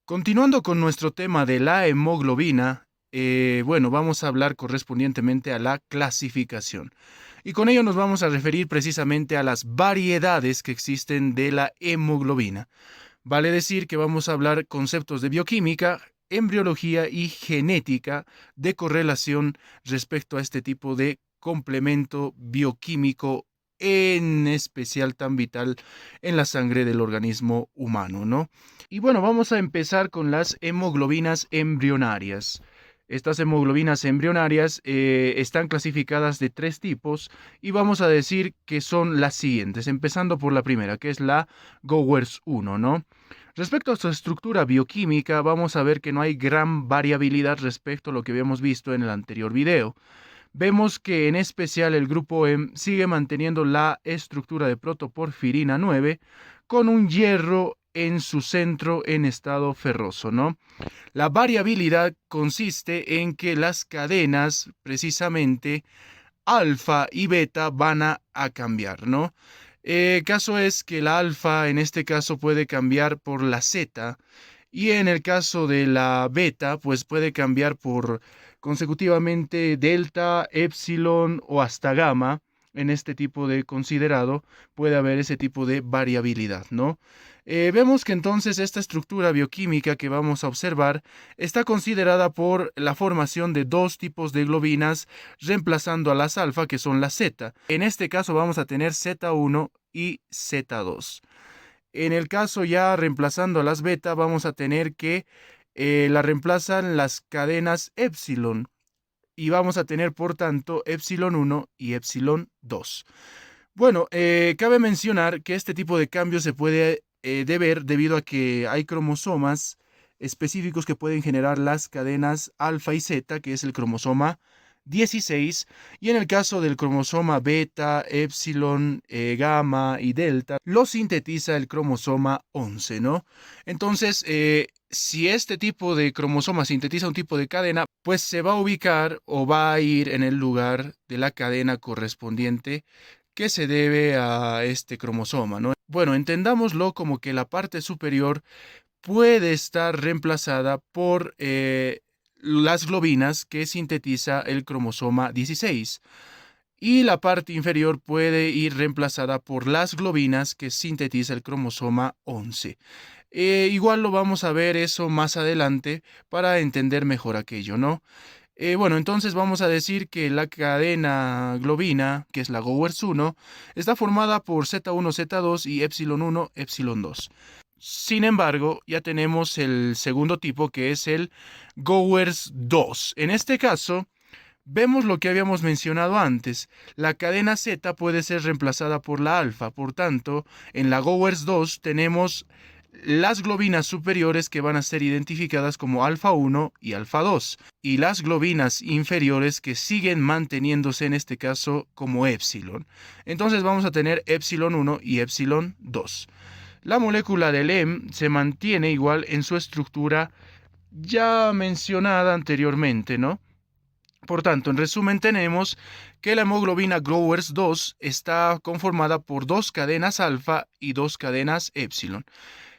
Continuando con nuestro tema de la hemoglobina, vamos a hablar correspondientemente a la clasificación. Y con ello nos vamos a referir precisamente a las variedades que existen de la hemoglobina. Vale decir que vamos a hablar conceptos de bioquímica, embriología y genética de correlación respecto a este tipo de complemento bioquímico, en especial tan vital en la sangre del organismo humano, ¿no? Y bueno, vamos a empezar con las hemoglobinas embrionarias. Estas hemoglobinas embrionarias están clasificadas de tres tipos y vamos a decir que son las siguientes, empezando por la primera, que es la Gowers 1, ¿no? Respecto a su estructura bioquímica, vamos a ver que no hay gran variabilidad respecto a lo que habíamos visto en el anterior video. Vemos que en especial el grupo M sigue manteniendo la estructura de protoporfirina 9 con un hierro en su centro en estado ferroso, ¿no? La variabilidad consiste en que las cadenas, precisamente alfa y beta, van a cambiar, ¿no? Caso es que la alfa en este caso puede cambiar por la zeta y en el caso de la beta pues puede cambiar por consecutivamente delta, epsilon o hasta gamma. En este tipo de considerado puede haber ese tipo de variabilidad, ¿no? Vemos que entonces esta estructura bioquímica que vamos a observar está considerada por la formación de dos tipos de globinas reemplazando a las alfa, que son las Z. En este caso vamos a tener Z1 y Z2. En el caso ya reemplazando a las beta, vamos a tener que la reemplazan las cadenas epsilon y vamos a tener por tanto epsilon 1 y epsilon 2. Bueno, cabe mencionar que este tipo de cambio se puede deber debido a que hay cromosomas específicos que pueden generar las cadenas alfa y zeta, que es el cromosoma 16, y en el caso del cromosoma beta, epsilon, gamma y delta, lo sintetiza el cromosoma 11, ¿no? Entonces, si este tipo de cromosoma sintetiza un tipo de cadena, pues se va a ubicar o va a ir en el lugar de la cadena correspondiente que se debe a este cromosoma, ¿no? Bueno, entendámoslo como que la parte superior puede estar reemplazada por las globinas que sintetiza el cromosoma 16 y la parte inferior puede ir reemplazada por las globinas que sintetiza el cromosoma 11. Igual lo vamos a ver eso más adelante para entender mejor aquello, ¿no? Bueno, entonces vamos a decir que la cadena globina, que es la Gowers 1, está formada por Z1, Z2 y epsilon 1, epsilon 2. Sin embargo, ya tenemos el segundo tipo que es el Gowers 2. En este caso, vemos lo que habíamos mencionado antes. La cadena Z puede ser reemplazada por la alfa. Por tanto, en la Gowers 2 tenemos las globinas superiores que van a ser identificadas como alfa 1 y alfa 2 y las globinas inferiores que siguen manteniéndose en este caso como epsilon. Entonces vamos a tener epsilon 1 y epsilon 2. La molécula del EM se mantiene igual en su estructura ya mencionada anteriormente, ¿no? Por tanto, en resumen tenemos que la hemoglobina Gowers 2 está conformada por dos cadenas alfa y dos cadenas epsilon.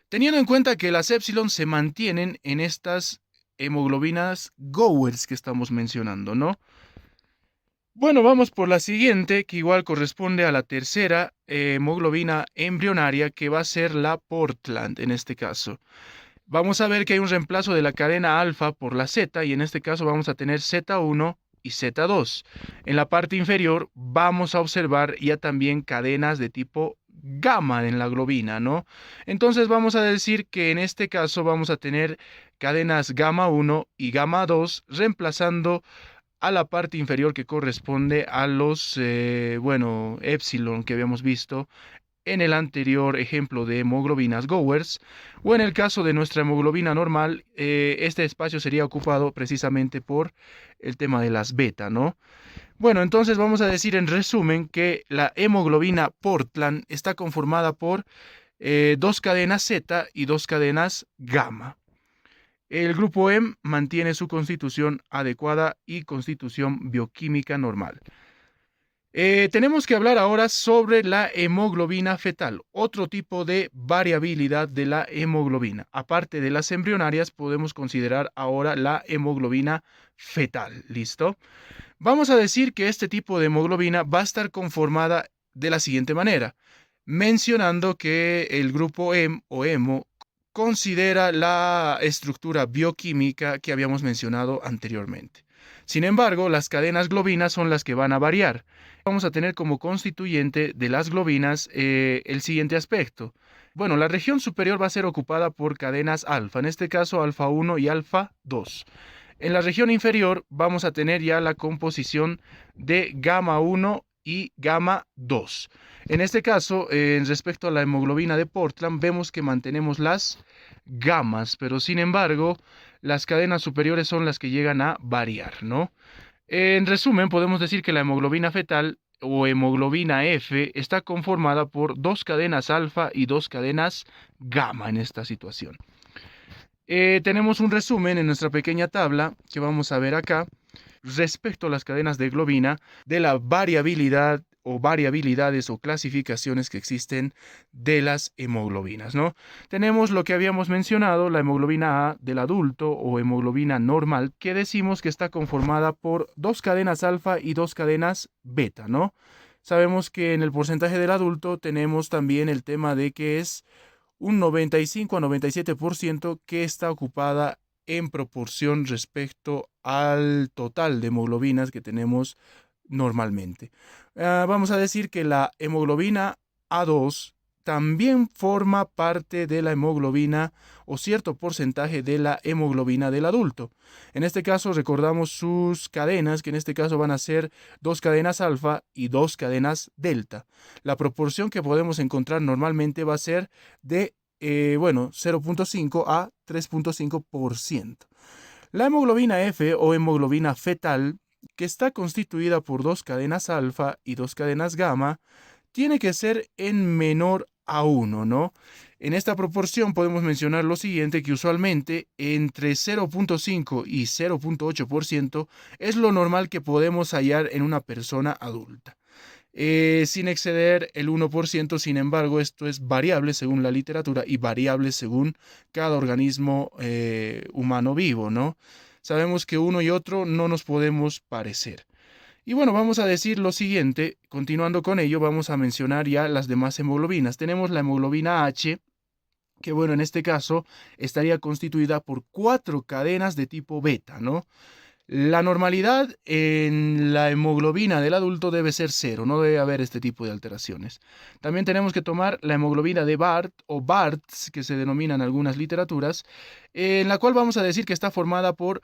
Teniendo en cuenta que las epsilon se mantienen en estas hemoglobinas Gowers que estamos mencionando, ¿no? Bueno, vamos por la siguiente, que igual corresponde a la tercera hemoglobina embrionaria, que va a ser la Portland en este caso. Vamos a ver que hay un reemplazo de la cadena alfa por la Z, y en este caso vamos a tener Z1 y Z2. En la parte inferior vamos a observar ya también cadenas de tipo gamma en la globina, ¿no? Entonces vamos a decir que en este caso vamos a tener cadenas gamma 1 y gamma 2 reemplazando a la parte inferior que corresponde a los, epsilon que habíamos visto en el anterior ejemplo de hemoglobinas Gowers, o en el caso de nuestra hemoglobina normal, este espacio sería ocupado precisamente por el tema de las beta, ¿no? Bueno, entonces vamos a decir en resumen que la hemoglobina Portland está conformada por dos cadenas Z y dos cadenas gamma. El grupo M mantiene su constitución adecuada y constitución bioquímica normal. Tenemos que hablar ahora sobre la hemoglobina fetal, otro tipo de variabilidad de la hemoglobina. Aparte de las embrionarias, podemos considerar ahora la hemoglobina fetal. ¿Listo? Vamos a decir que este tipo de hemoglobina va a estar conformada de la siguiente manera, mencionando que el grupo HEM o hemo considera la estructura bioquímica que habíamos mencionado anteriormente. Sin embargo, las cadenas globinas son las que van a variar. Vamos a tener como constituyente de las globinas el siguiente aspecto. Bueno, la región superior va a ser ocupada por cadenas alfa, en este caso alfa 1 y alfa 2. En la región inferior vamos a tener ya la composición de gamma 1 y gamma 2. En este caso, en respecto a la hemoglobina de Portland, vemos que mantenemos las gamas, pero sin embargo, las cadenas superiores son las que llegan a variar, ¿no? En resumen, podemos decir que la hemoglobina fetal o hemoglobina F está conformada por dos cadenas alfa y dos cadenas gamma en esta situación. Tenemos un resumen en nuestra pequeña tabla que vamos a ver acá respecto a las cadenas de globina de la variabilidad o variabilidades o clasificaciones que existen de las hemoglobinas, ¿no? Tenemos lo que habíamos mencionado, la hemoglobina A del adulto o hemoglobina normal, que decimos que está conformada por dos cadenas alfa y dos cadenas beta, ¿no? Sabemos que en el porcentaje del adulto tenemos también el tema de que es un 95 a 97% que está ocupada en proporción respecto al total de hemoglobinas que tenemos normalmente. Vamos a decir que la hemoglobina A2 también forma parte de la hemoglobina o cierto porcentaje de la hemoglobina del adulto. En este caso recordamos sus cadenas, que en este caso van a ser dos cadenas alfa y dos cadenas delta. La proporción que podemos encontrar normalmente va a ser de 0.5 a 3.5%. La hemoglobina F o hemoglobina fetal, que está constituida por dos cadenas alfa y dos cadenas gamma, tiene que ser en menor a 1, ¿no? En esta proporción podemos mencionar lo siguiente, que usualmente entre 0.5 y 0.8% es lo normal que podemos hallar en una persona adulta. Sin exceder el 1%, sin embargo, esto es variable según la literatura y variable según cada organismo humano vivo, ¿no? Sabemos que uno y otro no nos podemos parecer. Y bueno, vamos a decir lo siguiente, continuando con ello, vamos a mencionar ya las demás hemoglobinas. Tenemos la hemoglobina H, que bueno, en este caso estaría constituida por cuatro cadenas de tipo beta, ¿no? La normalidad en la hemoglobina del adulto debe ser cero, no debe haber este tipo de alteraciones. También tenemos que tomar la hemoglobina de Barth o Barths, que se denominan algunas literaturas, en la cual vamos a decir que está formada por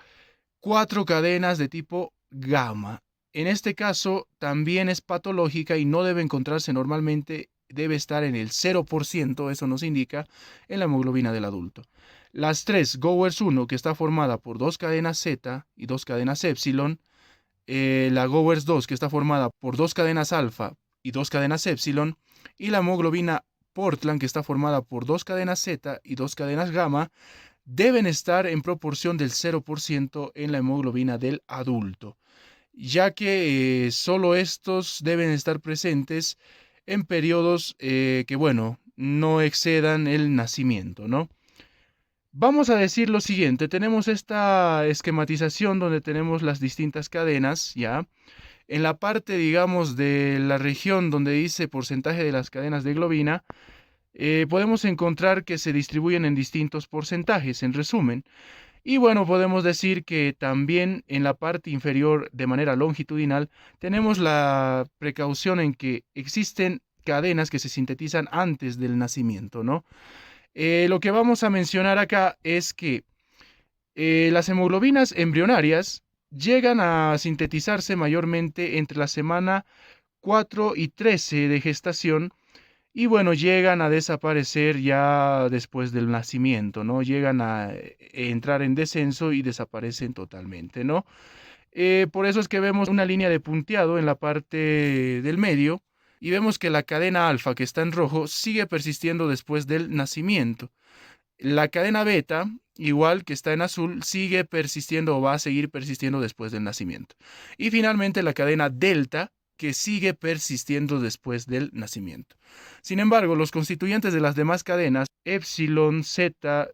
cuatro cadenas de tipo gamma. En este caso también es patológica y no debe encontrarse normalmente, debe estar en el 0%, eso nos indica, en la hemoglobina del adulto. Las tres Gowers 1, que está formada por dos cadenas Z y dos cadenas epsilon, la Gowers 2, que está formada por dos cadenas alfa y dos cadenas epsilon, y la hemoglobina Portland, que está formada por dos cadenas Z y dos cadenas gamma, deben estar en proporción del 0% en la hemoglobina del adulto, ya que solo estos deben estar presentes en periodos que, bueno, no excedan el nacimiento, ¿no? Vamos a decir lo siguiente, tenemos esta esquematización donde tenemos las distintas cadenas, ¿ya? En la parte, digamos, de la región donde dice porcentaje de las cadenas de globina, podemos encontrar que se distribuyen en distintos porcentajes, en resumen. Y bueno, podemos decir que también en la parte inferior, de manera longitudinal, tenemos la precaución en que existen cadenas que se sintetizan antes del nacimiento, ¿no? Lo que vamos a mencionar acá es que las hemoglobinas embrionarias llegan a sintetizarse mayormente entre la semana 4 y 13 de gestación y bueno, llegan a desaparecer ya después del nacimiento, ¿no? Llegan a entrar en descenso y desaparecen totalmente, ¿no? Por eso es que vemos una línea de punteado en la parte del medio y vemos que la cadena alfa que está en rojo sigue persistiendo después del nacimiento. La cadena beta, igual que está en azul, sigue persistiendo o va a seguir persistiendo después del nacimiento. Y finalmente la cadena delta, que sigue persistiendo después del nacimiento. Sin embargo, los constituyentes de las demás cadenas, epsilon, zeta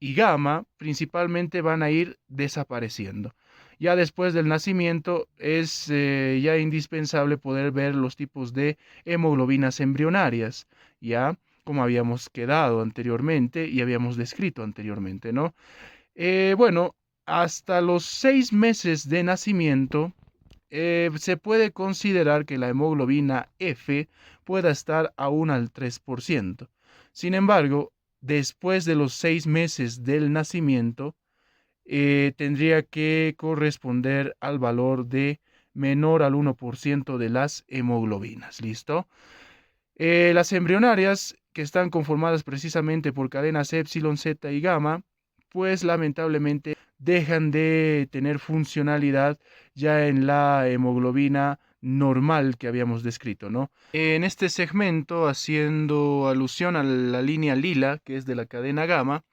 y gamma, principalmente van a ir desapareciendo. Ya después del nacimiento es ya indispensable poder ver los tipos de hemoglobinas embrionarias, ya como habíamos quedado anteriormente y habíamos descrito anteriormente, ¿no? Bueno, hasta los 6 meses de nacimiento se puede considerar que la hemoglobina F pueda estar aún al 3%. Sin embargo, después de los 6 meses del nacimiento, tendría que corresponder al valor de menor al 1% de las hemoglobinas. ¿Listo? Las embrionarias, que están conformadas precisamente por cadenas epsilon, zeta y gamma, pues lamentablemente dejan de tener funcionalidad ya en la hemoglobina normal que habíamos descrito, ¿no? En este segmento, haciendo alusión a la línea lila, que es de la cadena gamma,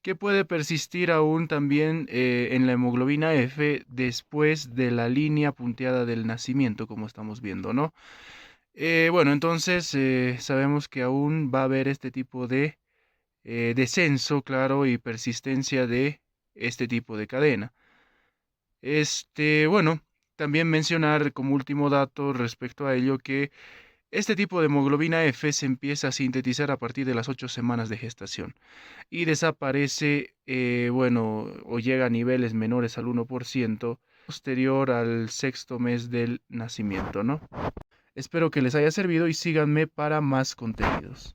que puede persistir aún también en la hemoglobina F después de la línea punteada del nacimiento, como estamos viendo, ¿no? Bueno, entonces sabemos que aún va a haber este tipo de descenso, claro, y persistencia de este tipo de cadena. Bueno, también mencionar como último dato respecto a ello que este tipo de hemoglobina F se empieza a sintetizar a partir de las 8 semanas de gestación y desaparece, bueno, o llega a niveles menores al 1% posterior al sexto mes del nacimiento, ¿no? Espero que les haya servido y síganme para más contenidos.